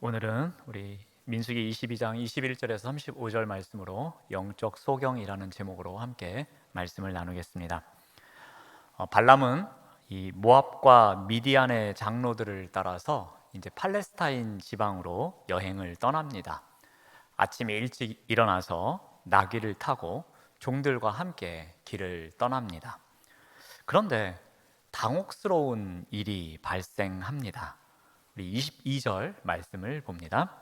오늘은 우리 민수기 22장 21절에서 35절 말씀으로 영적 소경이라는 제목으로 함께 말씀을 나누겠습니다. 발람은 이 모압과 미디안의 장로들을 따라서 이제 팔레스타인 지방으로 여행을 떠납니다. 아침에 일찍 일어나서 나귀를 타고 종들과 함께 길을 떠납니다. 그런데 당혹스러운 일이 발생합니다. 우리 22절 말씀을 봅니다.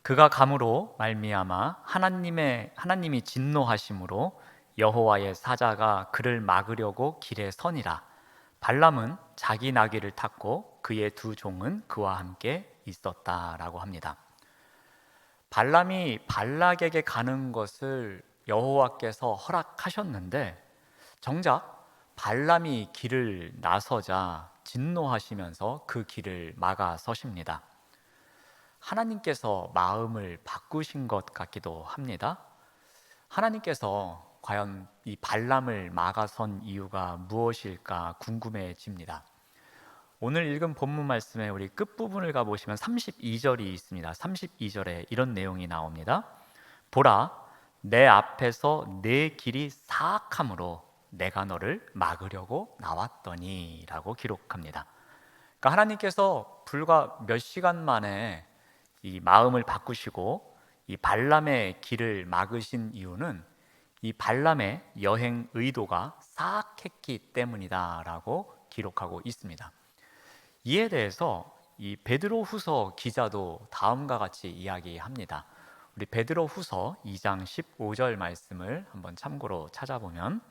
그가 감으로 말미암아 하나님이 진노하심으로 여호와의 사자가 그를 막으려고 길에 서니라. 발람은 자기 나귀를 탔고 그의 두 종은 그와 함께 있었다라고 합니다. 발람이 발락에게 가는 것을 여호와께서 허락하셨는데 정작 발람이 길을 나서자 진노하시면서 그 길을 막아 서십니다. 하나님께서 마음을 바꾸신 것 같기도 합니다. 하나님께서 과연 이 발람을 막아선 이유가 무엇일까 궁금해집니다. 오늘 읽은 본문 말씀에 우리 끝부분을 가보시면 32절이 있습니다. 32절에 이런 내용이 나옵니다. 보라, 내 앞에서 내 길이 사악함으로 내가 너를 막으려고 나왔더니 라고 기록합니다. 그러니까 하나님께서 불과 몇 시간 만에 이 마음을 바꾸시고 이 발람의 길을 막으신 이유는 이 발람의 여행 의도가 사악했기 때문이다라고 기록하고 있습니다. 이에 대해서 이 베드로후서 기자도 다음과 같이 이야기합니다. 우리 베드로후서 2장 15절 말씀을 한번 참고로 찾아보면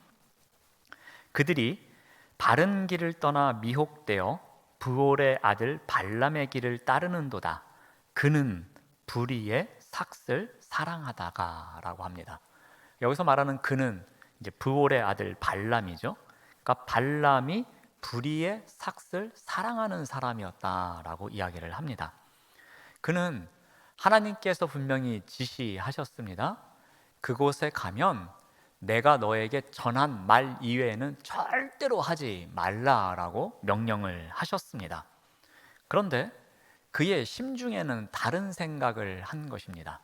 그들이 바른 길을 떠나 미혹되어 브올의 아들 발람의 길을 따르는도다. 그는 불의의 삭슬 사랑하다가라고 합니다. 여기서 말하는 그는 이제 브올의 아들 발람이죠. 그러니까 발람이 불의의 삭슬 사랑하는 사람이었다라고 이야기를 합니다. 그는 하나님께서 분명히 지시하셨습니다. 그곳에 가면 내가 너에게 전한 말 이외에는 절대로 하지 말라라고 명령을 하셨습니다. 그런데 그의 심중에는 다른 생각을 한 것입니다.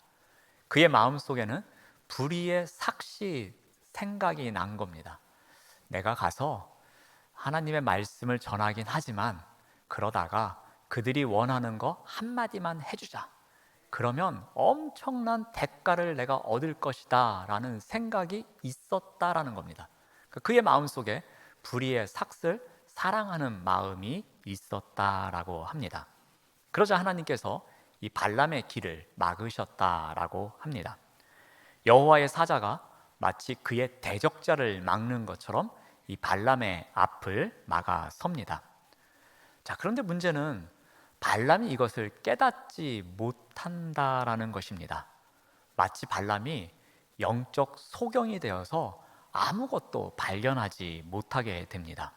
그의 마음속에는 불의의 삭시 생각이 난 겁니다. 내가 가서 하나님의 말씀을 전하긴 하지만 그러다가 그들이 원하는 거 한마디만 해주자. 그러면 엄청난 대가를 내가 얻을 것이다 라는 생각이 있었다라는 겁니다. 그의 마음속에 불의의 삭슬 사랑하는 마음이 있었다라고 합니다. 그러자 하나님께서 이 발람의 길을 막으셨다라고 합니다. 여호와의 사자가 마치 그의 대적자를 막는 것처럼 이 발람의 앞을 막아 섭니다. 자, 그런데 문제는 발람이 이것을 깨닫지 못한다라는 것입니다. 마치 발람이 영적 소경이 되어서 아무것도 발견하지 못하게 됩니다.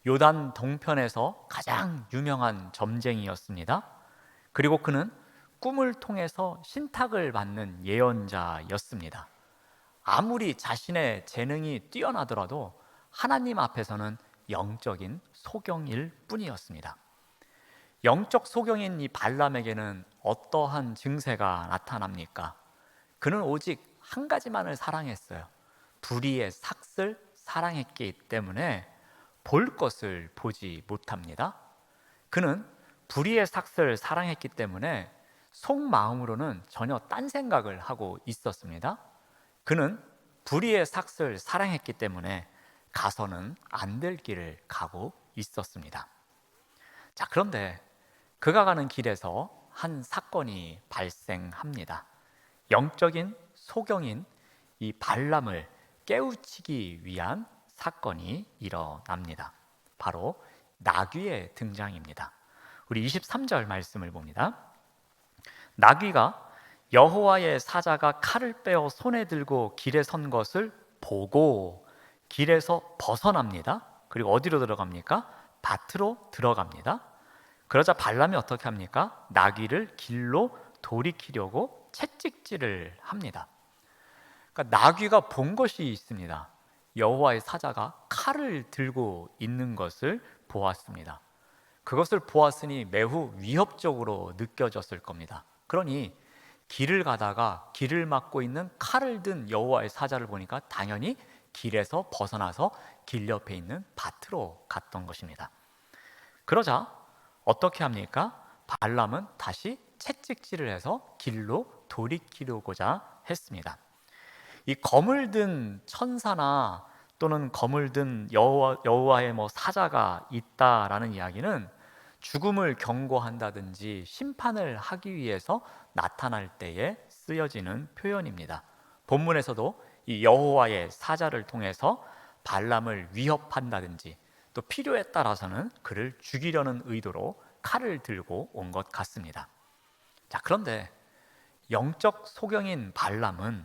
요단 동편에서 가장 유명한 점쟁이였습니다. 그리고 그는 꿈을 통해서 신탁을 받는 예언자였습니다. 아무리 자신의 재능이 뛰어나더라도 하나님 앞에서는 영적인 소경일 뿐이었습니다. 영적 소경인 이 발람에게는 어떠한 증세가 나타납니까? 그는 오직 한 가지만을 사랑했어요. 불의의 삭슬 사랑했기 때문에 볼 것을 보지 못합니다. 그는 불의의 삭슬 사랑했기 때문에 속마음으로는 전혀 딴 생각을 하고 있었습니다. 그는 불의의 삭슬 사랑했기 때문에 가서는 안 될 길을 가고 있었습니다. 자, 그런데 그가 가는 길에서 한 사건이 발생합니다. 영적인 소경인 이 발람을 깨우치기 위한 사건이 일어납니다. 바로 나귀의 등장입니다. 우리 23절 말씀을 봅니다. 나귀가 여호와의 사자가 칼을 빼어 손에 들고 길에 선 것을 보고 길에서 벗어납니다. 그리고 어디로 들어갑니까? 밭으로 들어갑니다. 그러자 발람이 어떻게 합니까? 나귀를 길로 돌이키려고 채찍질을 합니다. 그러니까 나귀가 본 것이 있습니다. 여호와의 사자가 칼을 들고 있는 것을 보았습니다. 그것을 보았으니 매우 위협적으로 느껴졌을 겁니다. 그러니 길을 가다가 길을 막고 있는 칼을 든 여호와의 사자를 보니까 당연히 길에서 벗어나서 길 옆에 있는 밭으로 갔던 것입니다. 그러자 어떻게 합니까? 발람은 다시 채찍질을 해서 길로 돌이키려고자 했습니다. 이 검을 든 천사나 또는 검을 든 여호와의 사자가 있다라는 이야기는 죽음을 경고한다든지 심판을 하기 위해서 나타날 때에 쓰여지는 표현입니다. 본문에서도 이 여호와의 사자를 통해서 발람을 위협한다든지 또 필요에 따라서는 그를 죽이려는 의도로 칼을 들고 온 것 같습니다. 자, 그런데 영적 소경인 발람은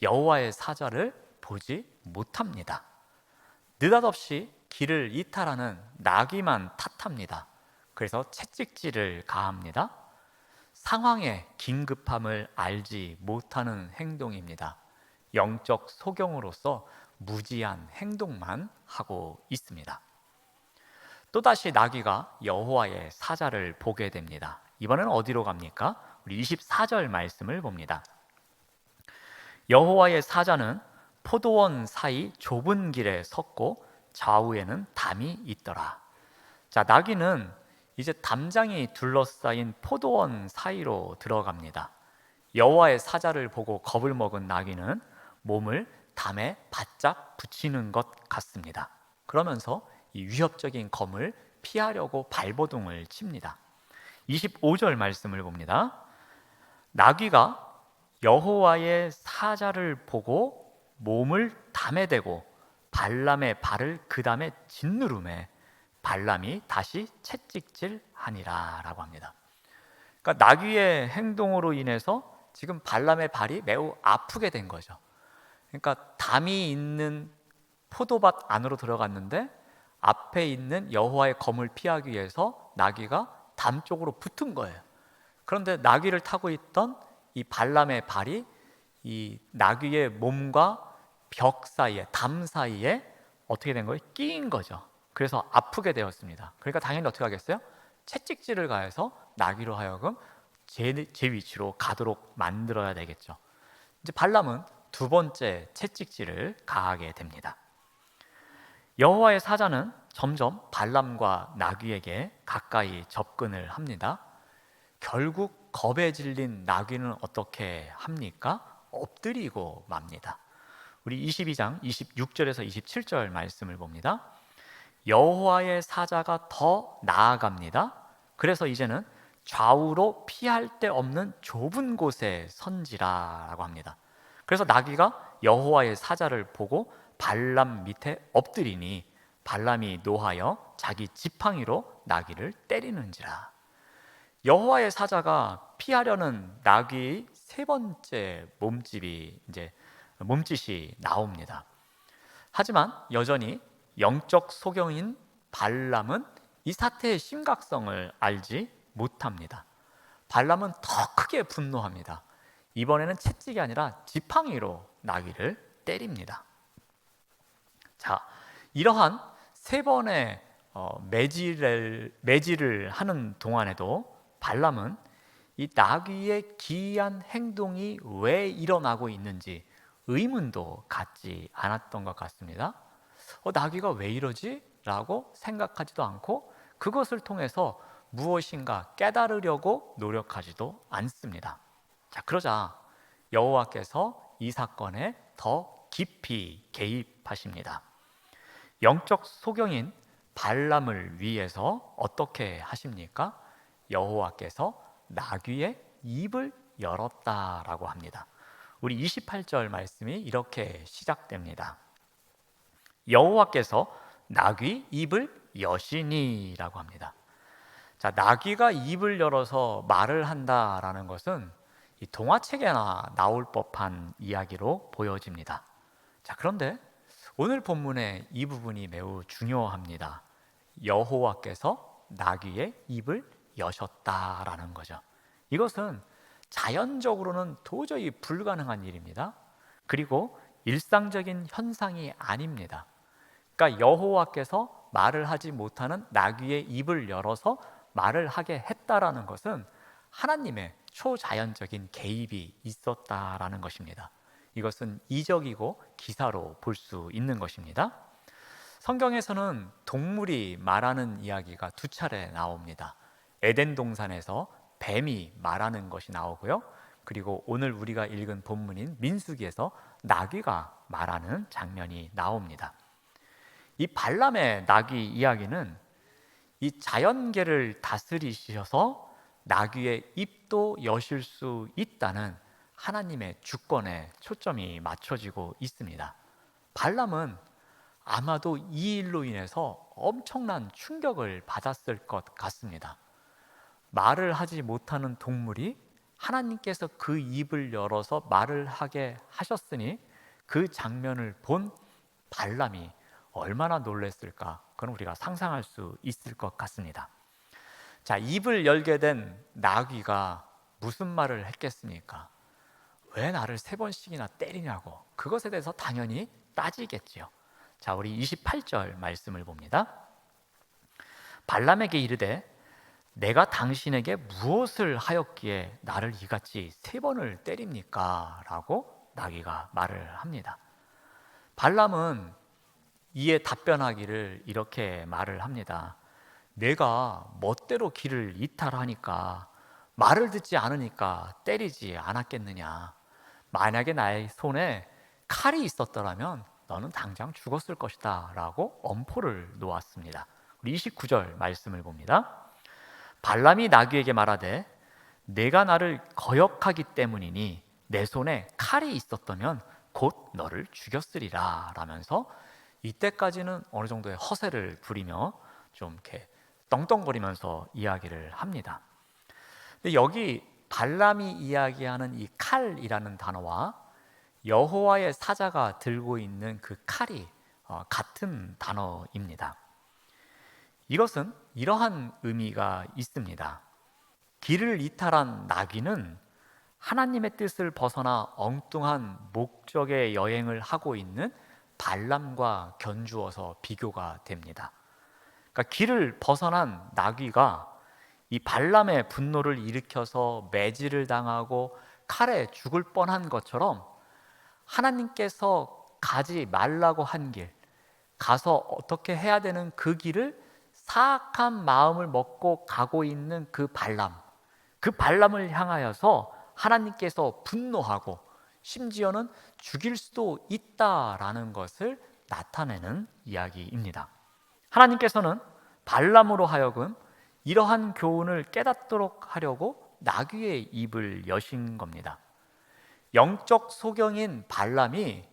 여호와의 사자를 보지 못합니다. 느닷없이 길을 이탈하는 나귀만 탓합니다. 그래서 채찍질을 가합니다. 상황의 긴급함을 알지 못하는 행동입니다. 영적 소경으로서 무지한 행동만 하고 있습니다. 또다시 나귀가 여호와의 사자를 보게 됩니다. 이번에는 어디로 갑니까? 우리 24절 말씀을 봅니다. 여호와의 사자는 포도원 사이 좁은 길에 섰고 좌우에는 담이 있더라. 자, 나귀는 이제 담장이 둘러싸인 포도원 사이로 들어갑니다. 여호와의 사자를 보고 겁을 먹은 나귀는 몸을 담에 바짝 붙이는 것 같습니다. 그러면서 이 위협적인 검을 피하려고 발버둥을 칩니다. 25절 말씀을 봅니다. 나귀가 여호와의 사자를 보고 몸을 담에 대고 발람의 발을 그 담에 짓누르매 발람이 다시 채찍질하니라 라고 합니다. 그러니까 나귀의 행동으로 인해서 지금 발람의 발이 매우 아프게 된 거죠. 그러니까 담이 있는 포도밭 안으로 들어갔는데 앞에 있는 여호와의 검을 피하기 위해서 나귀가 담 쪽으로 붙은 거예요. 그런데 나귀를 타고 있던 이 발람의 발이 이 나귀의 몸과 벽 사이에, 담 사이에 어떻게 된 거예요? 끼인 거죠. 그래서 아프게 되었습니다. 그러니까 당연히 어떻게 하겠어요? 채찍질을 가해서 나귀로 하여금 제 위치로 가도록 만들어야 되겠죠. 이제 발람은 두 번째 채찍질을 가하게 됩니다. 여호와의 사자는 점점 발람과 나귀에게 가까이 접근을 합니다. 결국 겁에 질린 나귀는 어떻게 합니까? 엎드리고 맙니다. 우리 22장 26절에서 27절 말씀을 봅니다. 여호와의 사자가 더 나아갑니다. 그래서 이제는 좌우로 피할 데 없는 좁은 곳에 선지라라고 합니다. 그래서 나귀가 여호와의 사자를 보고 발람 밑에 엎드리니 발람이 노하여 자기 지팡이로 나귀를 때리는지라. 여호와의 사자가 피하려는 나귀의 세 번째 몸짓이 나옵니다. 하지만 여전히 영적 소경인 발람은 이 사태의 심각성을 알지 못합니다. 발람은 더 크게 분노합니다. 이번에는 채찍이 아니라 지팡이로 나귀를 때립니다. 자, 이러한 세 번의 매질을 하는 동안에도 발람은 이 나귀의 기이한 행동이 왜 일어나고 있는지 의문도 갖지 않았던 것 같습니다. 나귀가 왜 이러지? 라고 생각하지도 않고 그것을 통해서 무엇인가 깨달으려고 노력하지도 않습니다. 자, 그러자 여호와께서 이 사건에 더 깊이 개입하십니다. 영적 소경인 발람을 위해서 어떻게 하십니까? 여호와께서 나귀의 입을 열었다라고 합니다. 우리 28절 말씀이 이렇게 시작됩니다. 여호와께서 나귀 입을 여시니라고 합니다. 자, 나귀가 입을 열어서 말을 한다라는 것은 이 동화책에나 나올 법한 이야기로 보여집니다. 자, 그런데 오늘 본문의 이 부분이 매우 중요합니다. 여호와께서 나귀의 입을 여셨다라는 거죠. 이것은 자연적으로는 도저히 불가능한 일입니다. 그리고 일상적인 현상이 아닙니다. 그러니까 여호와께서 말을 하지 못하는 나귀의 입을 열어서 말을 하게 했다라는 것은 하나님의 초자연적인 개입이 있었다라는 것입니다. 이것은 이적이고 기사로 볼 수 있는 것입니다. 성경에서는 동물이 말하는 이야기가 두 차례 나옵니다. 에덴 동산에서 뱀이 말하는 것이 나오고요. 그리고 오늘 우리가 읽은 본문인 민수기에서 나귀가 말하는 장면이 나옵니다. 이 발람의 나귀 이야기는 이 자연계를 다스리셔서 나귀의 입도 여실 수 있다는 하나님의 주권에 초점이 맞춰지고 있습니다. 발람은 아마도 이 일로 인해서 엄청난 충격을 받았을 것 같습니다. 말을 하지 못하는 동물이 하나님께서 그 입을 열어서 말을 하게 하셨으니 그 장면을 본 발람이 얼마나 놀랐을까? 그건 우리가 상상할 수 있을 것 같습니다. 자, 입을 열게 된 나귀가 무슨 말을 했겠습니까? 왜 나를 3번씩이나 때리냐고. 그것에 대해서 당연히 따지겠지요. 자, 우리 28절 말씀을 봅니다. 발람에게 이르되 내가 당신에게 무엇을 하였기에 나를 이같이 3번을 때립니까? 라고 나귀가 말을 합니다. 발람은 이에 답변하기를 이렇게 말을 합니다. 내가 멋대로 길을 이탈하니까 말을 듣지 않으니까 때리지 않았겠느냐. 만약에 나의 손에 칼이 있었더라면 너는 당장 죽었을 것이다 라고 엄포를 놓았습니다. 우리 29절 말씀을 봅니다. 발람이 나귀에게 말하되 내가 나를 거역하기 때문이니 내 손에 칼이 있었다면 곧 너를 죽였으리라 라면서 이때까지는 어느 정도의 허세를 부리며 좀 이렇게 떵떵거리면서 이야기를 합니다. 근데 여기 발람이 이야기하는 이 칼이라는 단어와 여호와의 사자가 들고 있는 그 칼이 같은 단어입니다. 이것은 이러한 의미가 있습니다. 길을 이탈한 나귀는 하나님의 뜻을 벗어나 엉뚱한 목적의 여행을 하고 있는 발람과 견주어서 비교가 됩니다. 그러니까 길을 벗어난 나귀가 이 발람의 분노를 일으켜서 매질을 당하고 칼에 죽을 뻔한 것처럼 하나님께서 가지 말라고 한 길, 가서 어떻게 해야 되는 그 길을 사악한 마음을 먹고 가고 있는 그 발람을 향하여서 하나님께서 분노하고 심지어는 죽일 수도 있다라는 것을 나타내는 이야기입니다. 하나님께서는 발람으로 하여금 이러한 교훈을 깨닫도록 하려고 나귀의 입을 여신 겁니다. 영적 소경인 발람이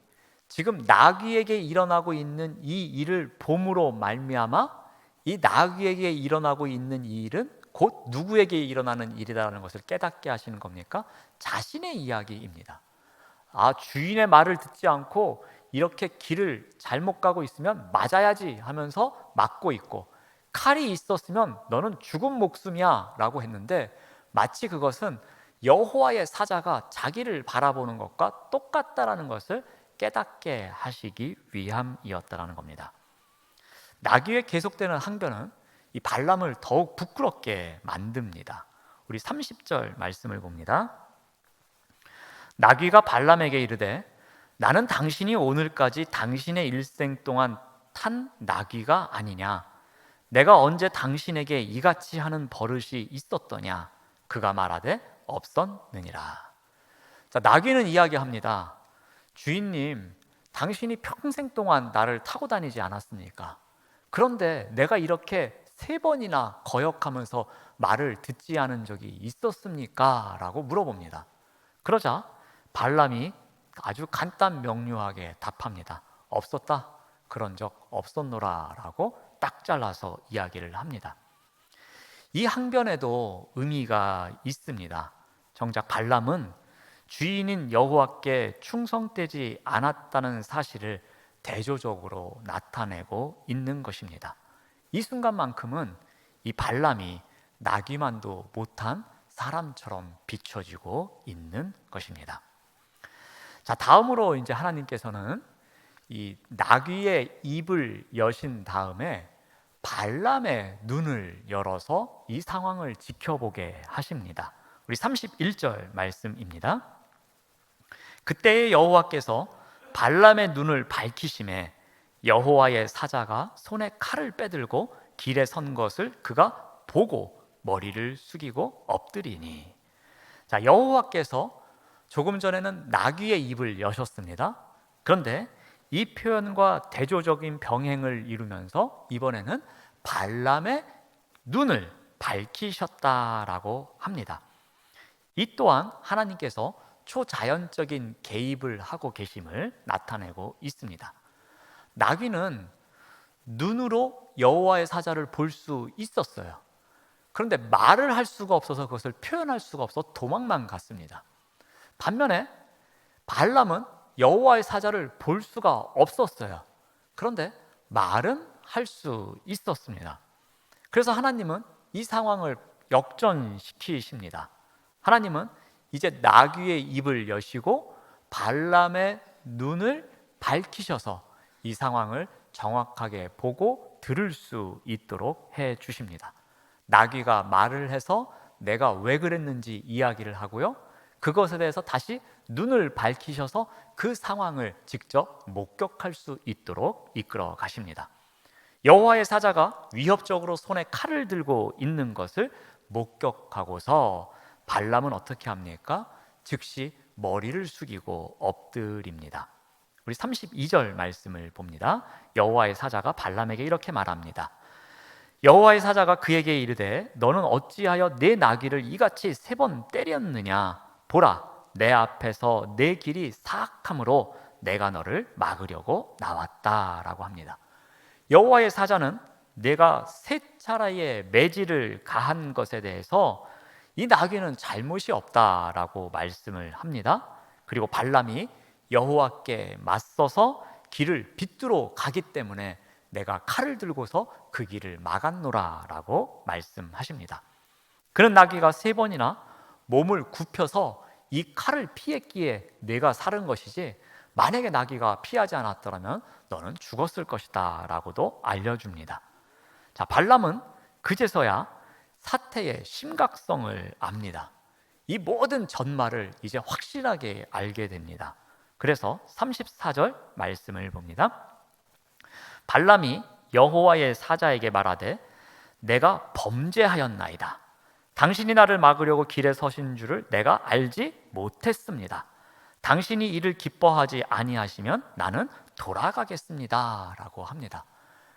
지금 나귀에게 일어나고 있는 이 일을 봄으로 말미암아 이 나귀에게 일어나고 있는 이 일은 곧 누구에게 일어나는 일이라는 것을 깨닫게 하시는 겁니까? 자신의 이야기입니다. 주인의 말을 듣지 않고 이렇게 길을 잘못 가고 있으면 맞아야지 하면서 막고 있고, 칼이 있었으면 너는 죽은 목숨이야 라고 했는데 마치 그것은 여호와의 사자가 자기를 바라보는 것과 똑같다라는 것을 깨닫게 하시기 위함이었다라는 겁니다. 나귀의 계속되는 항변은 이 발람을 더욱 부끄럽게 만듭니다. 우리 30절 말씀을 봅니다. 나귀가 발람에게 이르되 나는 당신이 오늘까지 당신의 일생 동안 탄 나귀가 아니냐. 내가 언제 당신에게 이같이 하는 버릇이 있었더냐. 그가 말하되 없었느니라. 자, 나귀는 이야기합니다. 주인님, 당신이 평생 동안 나를 타고 다니지 않았습니까? 그런데 내가 이렇게 3번이나 거역하면서 말을 듣지 않은 적이 있었습니까? 라고 물어봅니다. 그러자 발람이 아주 간단 명료하게 답합니다. 없었다. 그런 적 없었노라 라고 딱 잘라서 이야기를 합니다. 이 항변에도 의미가 있습니다. 정작 발람은 주인인 여호와께 충성되지 않았다는 사실을 대조적으로 나타내고 있는 것입니다. 이 순간만큼은 이 발람이 나귀만도 못한 사람처럼 비춰지고 있는 것입니다. 자, 다음으로 이제 하나님께서는 이 나귀의 입을 여신 다음에 발람의 눈을 열어서 이 상황을 지켜보게 하십니다. 우리 31절 말씀입니다. 그때의 여호와께서 발람의 눈을 밝히심에 여호와의 사자가 손에 칼을 빼들고 길에 선 것을 그가 보고 머리를 숙이고 엎드리니. 자, 여호와께서 조금 전에는 나귀의 입을 여셨습니다. 그런데 이 표현과 대조적인 병행을 이루면서 이번에는 발람의 눈을 밝히셨다라고 합니다. 이 또한 하나님께서 초자연적인 개입을 하고 계심을 나타내고 있습니다. 나귀는 눈으로 여호와의 사자를 볼 수 있었어요. 그런데 말을 할 수가 없어서 그것을 표현할 수가 없어 도망만 갔습니다. 반면에 발람은 여호와의 사자를 볼 수가 없었어요. 그런데 말은 할 수 있었습니다. 그래서 하나님은 이 상황을 역전시키십니다. 하나님은 이제 나귀의 입을 여시고 발람의 눈을 밝히셔서 이 상황을 정확하게 보고 들을 수 있도록 해 주십니다. 나귀가 말을 해서 내가 왜 그랬는지 이야기를 하고요, 그것에 대해서 다시 눈을 밝히셔서 그 상황을 직접 목격할 수 있도록 이끌어 가십니다. 여호와의 사자가 위협적으로 손에 칼을 들고 있는 것을 목격하고서 발람은 어떻게 합니까? 즉시 머리를 숙이고 엎드립니다. 우리 32절 말씀을 봅니다. 여호와의 사자가 발람에게 이렇게 말합니다. 여호와의 사자가 그에게 이르되 너는 어찌하여 내 나귀를 이같이 3번 때렸느냐? 보라, 내 앞에서 내 길이 사악함으로 내가 너를 막으려고 나왔다라고 합니다. 여호와의 사자는 내가 3차례의 매질을 가한 것에 대해서 이 나귀는 잘못이 없다라고 말씀을 합니다. 그리고 발람이 여호와께 맞서서 길을 비뚤어 가기 때문에 내가 칼을 들고서 그 길을 막았노라라고 말씀하십니다. 그는 나귀가 3번이나 몸을 굽혀서 이 칼을 피했기에 내가 살은 것이지, 만약에 나귀가 피하지 않았더라면 너는 죽었을 것이다 라고도 알려줍니다. 자, 발람은 그제서야 사태의 심각성을 압니다. 이 모든 전말을 이제 확실하게 알게 됩니다. 그래서 34절 말씀을 봅니다. 발람이 여호와의 사자에게 말하되 내가 범죄하였나이다. 당신이 나를 막으려고 길에 서신 줄을 내가 알지 못했습니다. 당신이 이를 기뻐하지 아니하시면 나는 돌아가겠습니다 라고 합니다.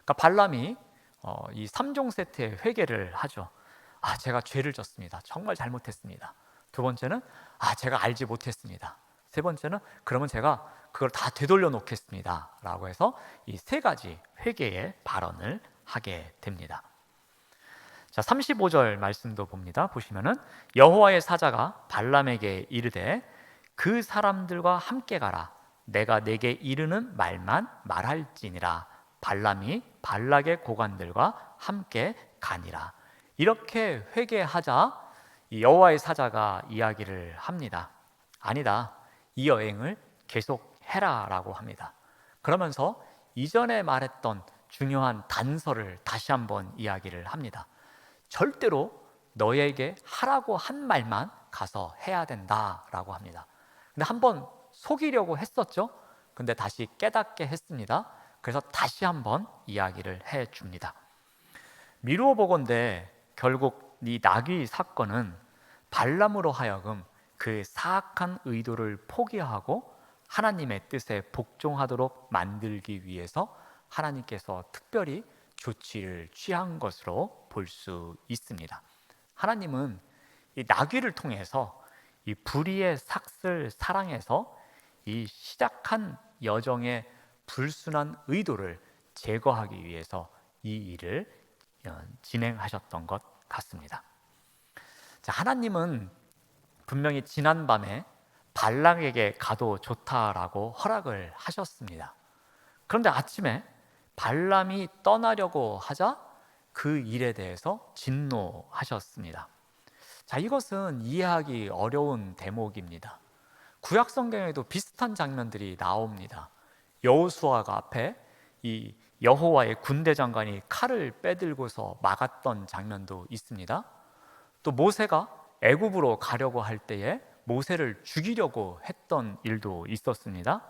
그러니까 발람이 이 3종 세트의 회개를 하죠. 제가 죄를 졌습니다. 정말 잘못했습니다. 2번째는 제가 알지 못했습니다. 3번째는 그러면 제가 그걸 다 되돌려 놓겠습니다 라고 해서 이 3가지 회개의 발언을 하게 됩니다. 자, 35절 말씀도 봅니다. 보시면은 여호와의 사자가 발람에게 이르되 그 사람들과 함께 가라. 내가 내게 이르는 말만 말할지니라. 발람이 발락의 고관들과 함께 가니라. 이렇게 회개하자 이 여호와의 사자가 이야기를 합니다. 아니다, 이 여행을 계속해라 라고 합니다. 그러면서 이전에 말했던 중요한 단서를 다시 한번 이야기를 합니다. 절대로 너에게 하라고 한 말만 가서 해야 된다라고 합니다. 근데 한번 속이려고 했었죠. 근데 다시 깨닫게 했습니다. 그래서 다시 한번 이야기를 해줍니다. 미루어 보건대 결국 이 나귀 사건은 발람으로 하여금 그 사악한 의도를 포기하고 하나님의 뜻에 복종하도록 만들기 위해서 하나님께서 특별히 조치를 취한 것으로 볼 수 있습니다. 하나님은 이 나귀를 통해서 이 불의의 삭슬 사랑에서 이 시작한 여정의 불순한 의도를 제거하기 위해서 이 일을 진행하셨던 것 같습니다. 자, 하나님은 분명히 지난밤에 발락에게 가도 좋다라고 허락을 하셨습니다. 그런데 아침에 발람이 떠나려고 하자 그 일에 대해서 진노하셨습니다. 자, 이것은 이해하기 어려운 대목입니다. 구약 성경에도 비슷한 장면들이 나옵니다. 여호수아가 앞에 이 여호와의 군대 장관이 칼을 빼들고서 막았던 장면도 있습니다. 또 모세가 애굽으로 가려고 할 때에 모세를 죽이려고 했던 일도 있었습니다.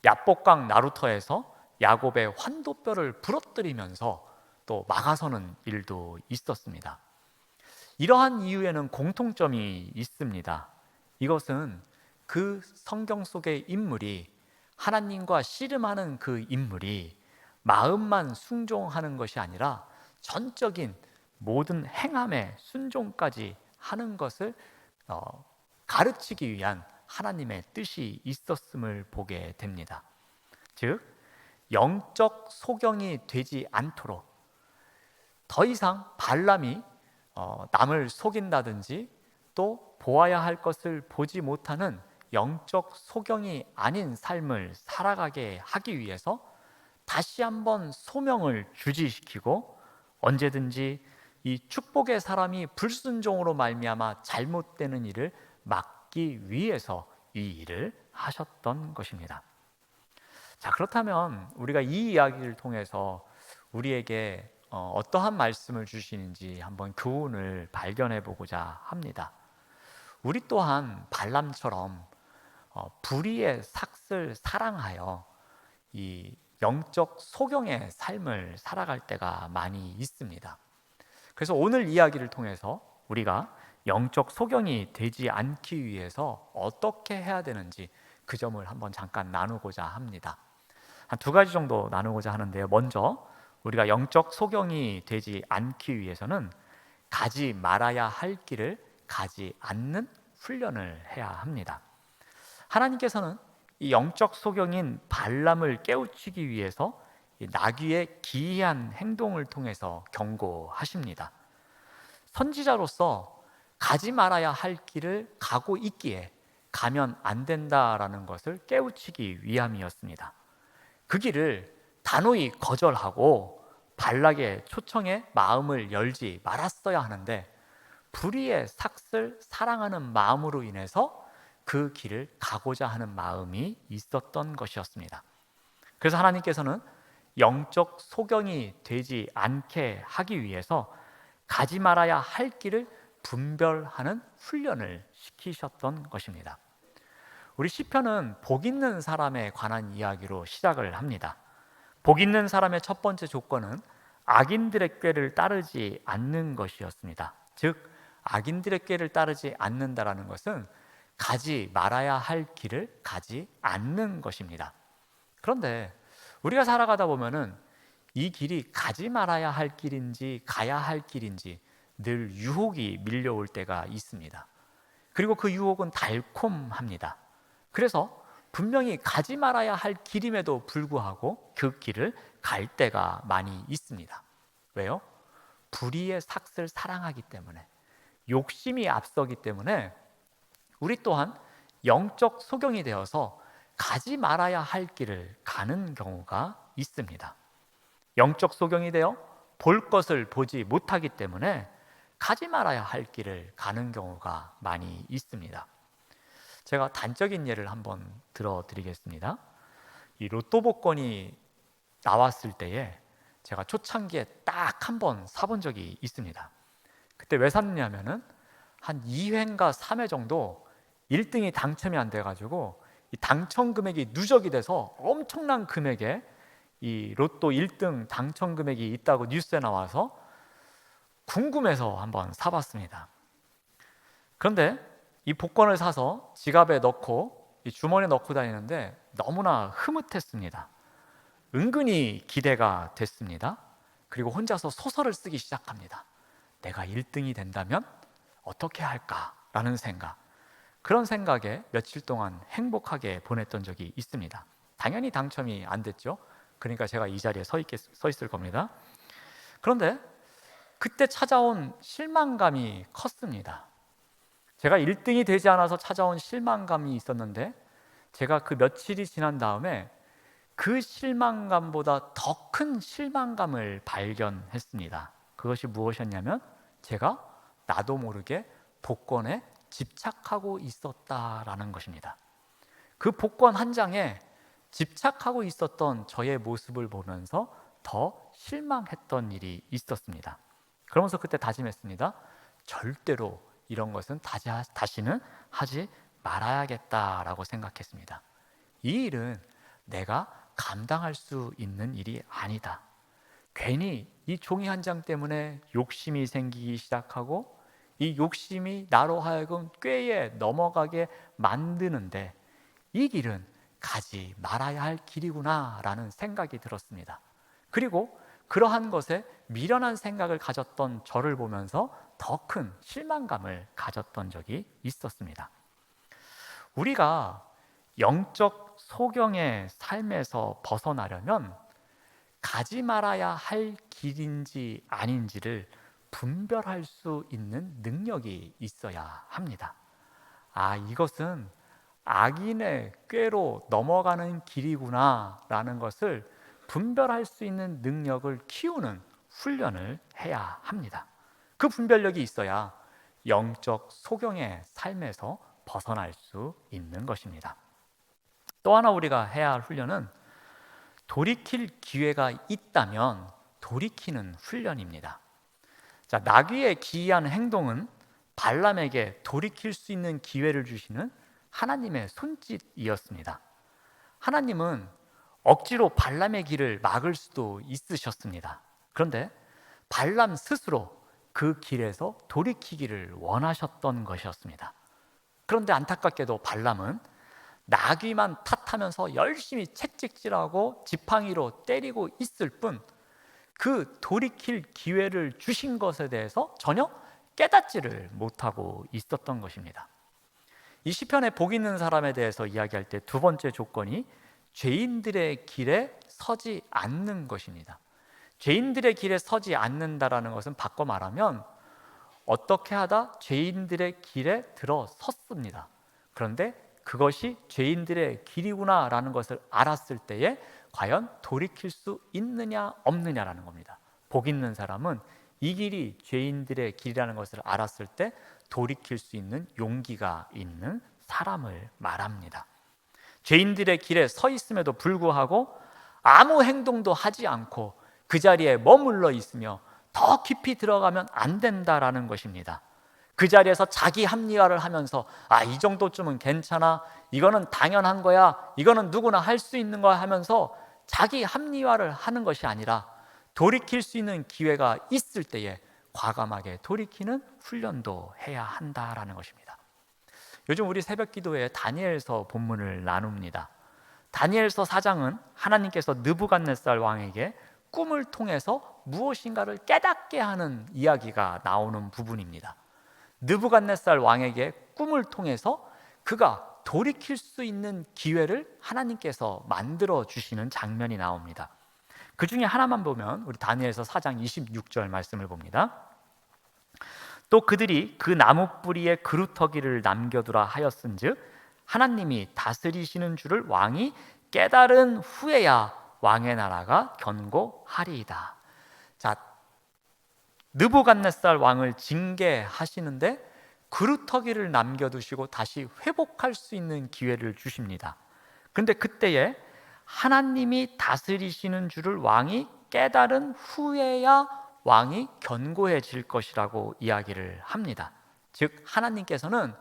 야복강 나루터에서 야곱의 환도뼈를 부러뜨리면서 또 막아서는 일도 있었습니다. 이러한 이유에는 공통점이 있습니다. 이것은 그 성경 속의 인물이, 하나님과 씨름하는 그 인물이 마음만 순종하는 것이 아니라 전적인 모든 행함에 순종까지 하는 것을 가르치기 위한 하나님의 뜻이 있었음을 보게 됩니다. 즉, 영적 소경이 되지 않도록 더 이상 발람이 남을 속인다든지 또 보아야 할 것을 보지 못하는 영적 소경이 아닌 삶을 살아가게 하기 위해서 다시 한번 소명을 주지시키고, 언제든지 이 축복의 사람이 불순종으로 말미암아 잘못되는 일을 막기 위해서 이 일을 하셨던 것입니다. 자, 그렇다면 우리가 이 이야기를 통해서 우리에게 어떠한 말씀을 주시는지 한번 교훈을 발견해 보고자 합니다. 우리 또한 발람처럼 불의의 삭을 사랑하여 이 영적 소경의 삶을 살아갈 때가 많이 있습니다. 그래서 오늘 이야기를 통해서 우리가 영적 소경이 되지 않기 위해서 어떻게 해야 되는지 그 점을 한번 잠깐 나누고자 합니다. 한 두 가지 정도 나누고자 하는데요. 먼저 우리가 영적 소경이 되지 않기 위해서는 가지 말아야 할 길을 가지 않는 훈련을 해야 합니다. 하나님께서는 이 영적 소경인 발람을 깨우치기 위해서 나귀의 기이한 행동을 통해서 경고하십니다. 선지자로서 가지 말아야 할 길을 가고 있기에 가면 안 된다라는 것을 깨우치기 위함이었습니다. 그 길을 단호히 거절하고 발락의 초청에 마음을 열지 말았어야 하는데, 불의의 삭을 사랑하는 마음으로 인해서 그 길을 가고자 하는 마음이 있었던 것이었습니다. 그래서 하나님께서는 영적 소경이 되지 않게 하기 위해서 가지 말아야 할 길을 분별하는 훈련을 시키셨던 것입니다. 우리 시편은 복 있는 사람에 관한 이야기로 시작을 합니다. 복 있는 사람의 첫 번째 조건은 악인들의 꾀를 따르지 않는 것이었습니다. 즉, 악인들의 꾀를 따르지 않는다라는 것은 가지 말아야 할 길을 가지 않는 것입니다. 그런데 우리가 살아가다 보면은 이 길이 가지 말아야 할 길인지 가야 할 길인지 늘 유혹이 밀려올 때가 있습니다. 그리고 그 유혹은 달콤합니다. 그래서 분명히 가지 말아야 할 길임에도 불구하고 그 길을 갈 때가 많이 있습니다. 왜요? 불의의 삭을 사랑하기 때문에, 욕심이 앞서기 때문에 우리 또한 영적 소경이 되어서 가지 말아야 할 길을 가는 경우가 있습니다. 영적 소경이 되어 볼 것을 보지 못하기 때문에 가지 말아야 할 길을 가는 경우가 많이 있습니다. 제가 단적인 예를 한번 들어드리겠습니다. 이 로또 복권이 나왔을 때에 제가 초창기에 딱 한 번 사본 적이 있습니다. 그때 왜 샀냐면은 한 2회인가 3회 정도 1등이 당첨이 안 돼가지고 이 당첨 금액이 누적이 돼서 엄청난 금액의 이 로또 1등 당첨 금액이 있다고 뉴스에 나와서 궁금해서 한번 사봤습니다. 그런데 이 복권을 사서 지갑에 넣고 이 주머니에 넣고 다니는데 너무나 흐뭇했습니다. 은근히 기대가 됐습니다. 그리고 혼자서 소설을 쓰기 시작합니다. 내가 1등이 된다면 어떻게 할까라는 생각. 그런 생각에 며칠 동안 행복하게 보냈던 적이 있습니다. 당연히 당첨이 안 됐죠. 그러니까 제가 이 자리에 서 있을 겁니다. 그런데 그때 찾아온 실망감이 컸습니다. 제가 1등이 되지 않아서 찾아온 실망감이 있었는데, 제가 그 며칠이 지난 다음에 그 실망감보다 더 큰 실망감을 발견했습니다. 그것이 무엇이었냐면, 제가 나도 모르게 복권에 집착하고 있었다라는 것입니다. 그 복권 한 장에 집착하고 있었던 저의 모습을 보면서 더 실망했던 일이 있었습니다. 그러면서 그때 다짐했습니다. 절대로 이런 것은 다시는 하지 말아야겠다라고 생각했습니다. 이 일은 내가 감당할 수 있는 일이 아니다. 괜히 이 종이 한 장 때문에 욕심이 생기기 시작하고 이 욕심이 나로 하여금 꾀에 넘어가게 만드는데 이 길은 가지 말아야 할 길이구나라는 생각이 들었습니다. 그리고 그러한 것에 미련한 생각을 가졌던 저를 보면서 더 큰 실망감을 가졌던 적이 있었습니다. 우리가 영적 소경의 삶에서 벗어나려면 가지 말아야 할 길인지 아닌지를 분별할 수 있는 능력이 있어야 합니다. 이것은 악인의 꾀로 넘어가는 길이구나 라는 것을 분별할 수 있는 능력을 키우는 훈련을 해야 합니다. 그 분별력이 있어야 영적 소경의 삶에서 벗어날 수 있는 것입니다. 또 하나 우리가 해야 할 훈련은 돌이킬 기회가 있다면 돌이키는 훈련입니다. 자, 나귀의 기이한 행동은 발람에게 돌이킬 수 있는 기회를 주시는 하나님의 손짓이었습니다. 하나님은 억지로 발람의 길을 막을 수도 있으셨습니다. 그런데 발람 스스로 그 길에서 돌이키기를 원하셨던 것이었습니다. 그런데 안타깝게도 발람은 나귀만 탓하면서 열심히 채찍질하고 지팡이로 때리고 있을 뿐 그 돌이킬 기회를 주신 것에 대해서 전혀 깨닫지를 못하고 있었던 것입니다. 이 시편에 복 있는 사람에 대해서 이야기할 때 두 번째 조건이 죄인들의 길에 서지 않는 것입니다. 죄인들의 길에 서지 않는다라는 것은 바꿔 말하면 어떻게 하다 죄인들의 길에 들어섰습니다. 그런데 그것이 죄인들의 길이구나라는 것을 알았을 때에 과연 돌이킬 수 있느냐 없느냐라는 겁니다. 복 있는 사람은 이 길이 죄인들의 길이라는 것을 알았을 때 돌이킬 수 있는 용기가 있는 사람을 말합니다. 죄인들의 길에 서 있음에도 불구하고 아무 행동도 하지 않고 그 자리에 머물러 있으며 더 깊이 들어가면 안 된다라는 것입니다. 그 자리에서 자기 합리화를 하면서 이 정도쯤은 괜찮아, 이거는 당연한 거야, 이거는 누구나 할 수 있는 거야 하면서 자기 합리화를 하는 것이 아니라 돌이킬 수 있는 기회가 있을 때에 과감하게 돌이키는 훈련도 해야 한다라는 것입니다. 요즘 우리 새벽 기도에 다니엘서 본문을 나눕니다. 다니엘서 4장은 하나님께서 느부갓네살 왕에게 꿈을 통해서 무엇인가를 깨닫게 하는 이야기가 나오는 부분입니다. 느부갓네살 왕에게 꿈을 통해서 그가 돌이킬 수 있는 기회를 하나님께서 만들어 주시는 장면이 나옵니다. 그 중에 하나만 보면 우리 다니엘서 4장 26절 말씀을 봅니다. 또 그들이 그 나무 뿌리에 그루터기를 남겨두라 하였은즉 하나님이 다스리시는 줄을 왕이 깨달은 후에야 왕의 나라가 견고하리이다. 자, 느부갓네살 왕을 징계하시는데 그루터기를 남겨두시고 다시 회복할 수 있는 기회를 주십니다. 그런데 그때에 하나님이 다스리시는 줄을 왕이 깨달은 후에야 왕이 견고해질 것이라고 이야기를 합니다. 즉 하나님께서는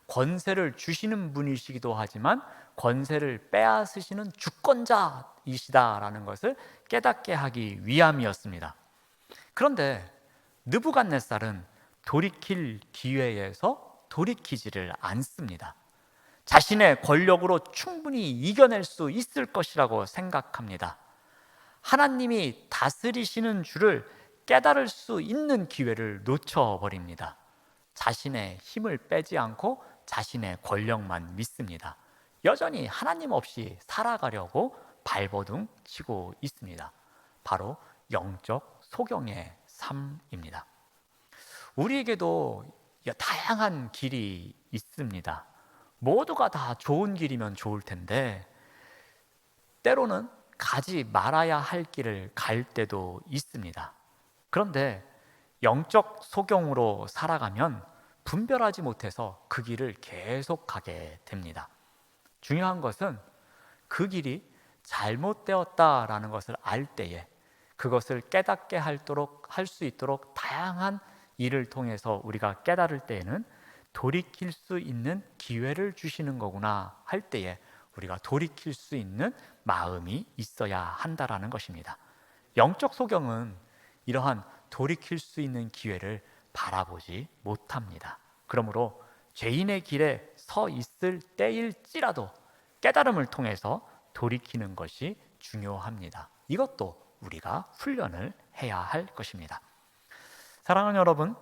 권세를 주시는 분이시기도 하지만 권세를 빼앗으시는 주권자이시다라는 것을 깨닫게 하기 위함이었습니다. 그런데 느부갓네살은 돌이킬 기회에서 돌이키지를 않습니다. 자신의 권력으로 충분히 이겨낼 수 있을 것이라고 생각합니다. 하나님이 다스리시는 줄을 깨달을 수 있는 기회를 놓쳐버립니다. 자신의 힘을 빼지 않고 자신의 권력만 믿습니다. 여전히 하나님 없이 살아가려고 발버둥 치고 있습니다. 바로 영적 소경의 삶입니다. 우리에게도 다양한 길이 있습니다. 모두가 다 좋은 길이면 좋을 텐데 때로는 가지 말아야 할 길을 갈 때도 있습니다. 그런데 영적 소경으로 살아가면 분별하지 못해서 그 길을 계속 가게 됩니다. 중요한 것은 그 길이 잘못되었다라는 것을 알 때에 그것을 깨닫게 할 수 있도록 다양한 일을 통해서 우리가 깨달을 때에는 돌이킬 수 있는 기회를 주시는 거구나 할 때에 우리가 돌이킬 수 있는 마음이 있어야 한다라는 것입니다. 영적 소경은 이러한 돌이킬 수 있는 기회를 바라보지 못합니다. 그러므로 죄인의 길에 서 있을 때일지라도 깨달음을 통해서 돌이키는 것이 중요합니다. 이것도 우리가 훈련을 해야 할 것입니다. 사랑하는 여러분,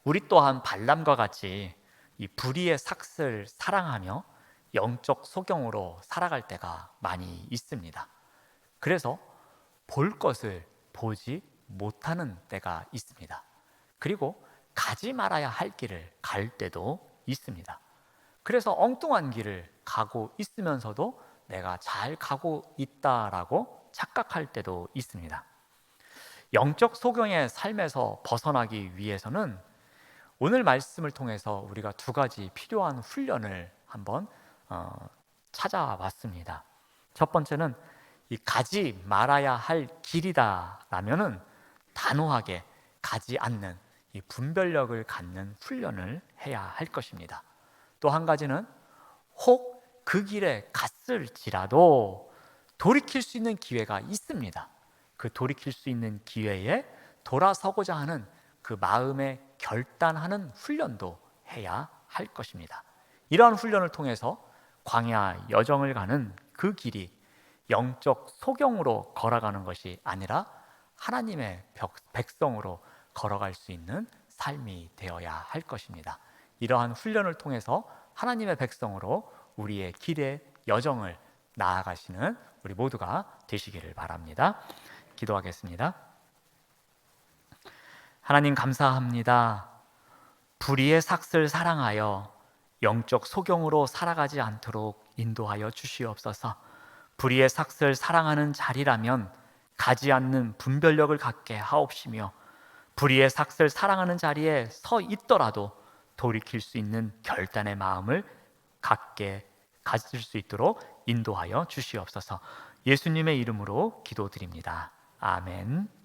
우리 또한 발람과 같이 이 불의의 삭슬 사랑하며 영적 소경으로 살아갈 때가 많이 있습니다. 그래서 볼 것을 보지 못하는 때가 있습니다. 그리고 가지 말아야 할 길을 갈 때도 있습니다. 그래서 엉뚱한 길을 가고 있으면서도 내가 잘 가고 있다라고 착각할 때도 있습니다. 영적 소경의 삶에서 벗어나기 위해서는 오늘 말씀을 통해서 우리가 두 가지 필요한 훈련을 한번 찾아봤습니다. 첫 번째는 이 가지 말아야 할 길이다라면은 단호하게 가지 않는 이 분별력을 갖는 훈련을 해야 할 것입니다. 또 한 가지는 혹 그 길에 갔을지라도 돌이킬 수 있는 기회가 있습니다. 그 돌이킬 수 있는 기회에 돌아서고자 하는 그 마음의 결단하는 훈련도 해야 할 것입니다. 이러한 훈련을 통해서 광야 여정을 가는 그 길이 영적 소경으로 걸어가는 것이 아니라 하나님의 백성으로 걸어갈 수 있는 삶이 되어야 할 것입니다. 이러한 훈련을 통해서 하나님의 백성으로 우리의 길의 여정을 나아가시는 우리 모두가 되시기를 바랍니다. 기도하겠습니다. 하나님 감사합니다. 불의의 삭슬 사랑하여 영적 소경으로 살아가지 않도록 인도하여 주시옵소서. 불의의 삭슬 사랑하는 자리라면 가지 않는 분별력을 갖게 하옵시며 불의의 삭슬 사랑하는 자리에 서 있더라도 돌이킬 수 있는 결단의 마음을 가질 수 있도록 인도하여 주시옵소서. 예수님의 이름으로 기도드립니다. 아멘.